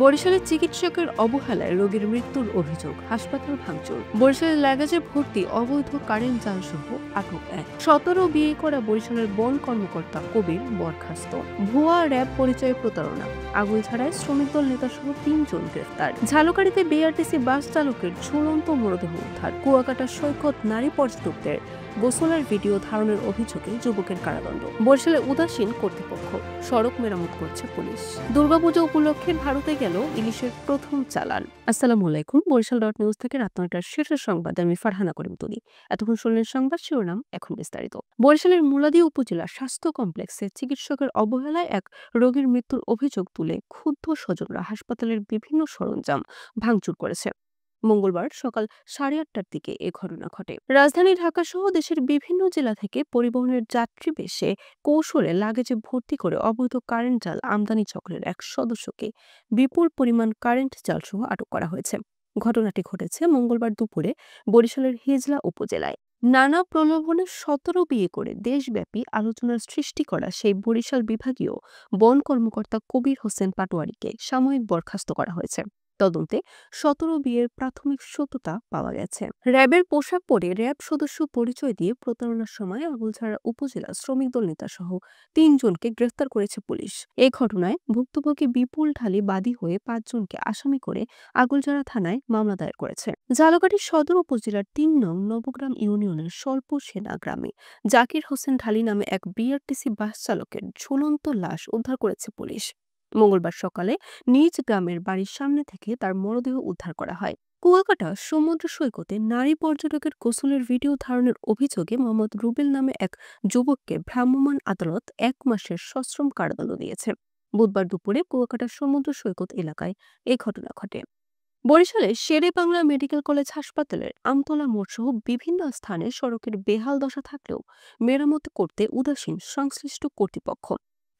বরিশালের চিকিৎসকের অবহেলায় রোগীর মৃত্যুর অভিযোগ, হাসপাতাল ভাঙচুর। বরিশালের ল্যাগেজে ভর্তি অবৈধ কারেন্ট জাল সহ আটক এক 17 বিয়ে করা বরিশালের বন কর্মকর্তা কবির বরখাস্ত। ভুয়া র্যাব পরিচয়ে প্রতারণা, আগুইছাড়ায় শ্রমিক দল নেতা সহ 3 জন গ্রেফতার। ঝালকাঠিতে বিআরটিসি বাস চালকের ঝুলন্ত মরদেহ উদ্ধার। কুয়াকাটা সৈকত নারী পর্যটকদের গোসলের ভিডিও ধারণের অভিযোগে যুবকের কারাদণ্ড। বরিশালে উদাসীন কর্তৃপক্ষ, সড়ক মেরামত করছে পুলিশ। দুর্গাপুজো উপলক্ষে ভারতে গেল ইলিশের প্রথম চালান। আসসালামু আলাইকুম। বরিশাল ডট নিউজ থেকে রাত 9টার শীর্ষ সংবাদ আমি ফারহানা করিম তুলি। এতক্ষণ শুনলেন সংবাদ শিরোনাম, এখন বিস্তারিত। বরিশালের মুলাদী উপজেলা স্বাস্থ্য কমপ্লেক্সে চিকিৎসকের অবহেলায় এক রোগীর মৃত্যুর অভিযোগ তুলে ক্ষুব্ধ স্বজনরা হাসপাতালের বিভিন্ন সরঞ্জাম ভাঙচুর করেছে। মঙ্গলবার সকাল 8:30টার দিকে এ ঘটনা ঘটে। রাজধানী ঢাকা সহ দেশের বিভিন্ন জেলা থেকে পরিবহনের যাত্রী বেশে কৌশলে লাগেজে ভর্তি করে অবৈধ কারেন্ট জাল আমদানি চক্রের এক সদস্যকে বিপুল পরিমাণ কারেন্ট জাল সহ আটক করা হয়েছে। ঘটনাটি ঘটেছে মঙ্গলবার দুপুরে বরিশালের হিজলা উপজেলায়। নানা প্রলোভনে 17 বিয়ে করে দেশব্যাপী আলোচনার সৃষ্টি করা সেই বরিশাল বিভাগীয় বন কর্মকর্তা কবির হোসেন পাটোয়ারীকে সাময়িক বরখাস্ত করা হয়েছে। তদন্তে 17 বিয়ের প্রাথমিক সত্যতা পাওয়া গেছে। র্যাবের পোশাক পরে র্যাব সদস্য পরিচয় দিয়ে প্রতারণার সময় আগুলঝাড়া উপজেলা শ্রমিক দল নেতা সহ 3 জনকে গ্রেফতার করেছে পুলিশ। এই ঘটনায় ভুক্তভোগী বিপুল ঢালি বাদী হয়ে 5 জনকে আসামি করে আগুলঝাড়া থানায় মামলা দায়ের করেছে। ঝালকাঠি সদর উপজেলার 3 নং নবগ্রাম ইউনিয়নের স্বল্প সেনা গ্রামে জাকির হোসেন ঢালি নামে এক বিআরটিসি বাস চালকের ঝুলন্ত লাশ উদ্ধার করেছে পুলিশ। মঙ্গলবার সকালে নিজ গ্রামের বাড়ির সামনে থেকে তার মরদেহ উদ্ধার করা হয়। কুয়াকাটা সমুদ্র সৈকতে নারী পর্যটকের গোসলের ভিডিও ধারণের অভিযোগে মোহাম্মদ রুবেল নামে এক যুবককে ভ্রাম্যমাণ আদালত 1 মাসের সশ্রম কারাদণ্ড দিয়েছে। বুধবার দুপুরে কুয়াকাটা সমুদ্র সৈকত এলাকায় এ ঘটনা ঘটে। বরিশালে শেরে বাংলা মেডিকেল কলেজ হাসপাতালের আমতলা মোড় সহ বিভিন্ন স্থানে সড়কের বেহাল দশা থাকলেও মেরামত করতে উদাসীন সংশ্লিষ্ট কর্তৃপক্ষ।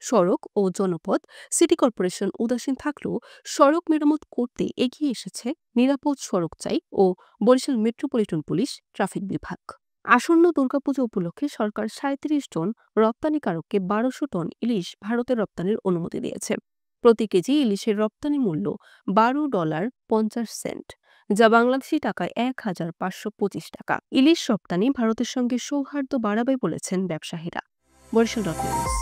সড়ক ও জনপথ সিটি কর্পোরেশন উদাসীন থাকলেও সড়ক মেরামত করতে এগিয়ে এসেছে নিরাপদ সড়ক চাই ও বরিশাল মেট্রোপলিটন পুলিশ ট্রাফিক বিভাগ। আসন্ন দুর্গাপুজো উপলক্ষে সরকার 37 জন রপ্তানিকারককে 1200 টন ইলিশ ভারতে রপ্তানির অনুমতি দিয়েছে। প্রতি কেজি ইলিশের রপ্তানি মূল্য $12.50, যা বাংলাদেশি টাকায় 1525 টাকা। ইলিশ রপ্তানি ভারতের সঙ্গে সৌহার্দ্য বাড়াবে বলেছেন ব্যবসায়ীরা। Barishal dot news.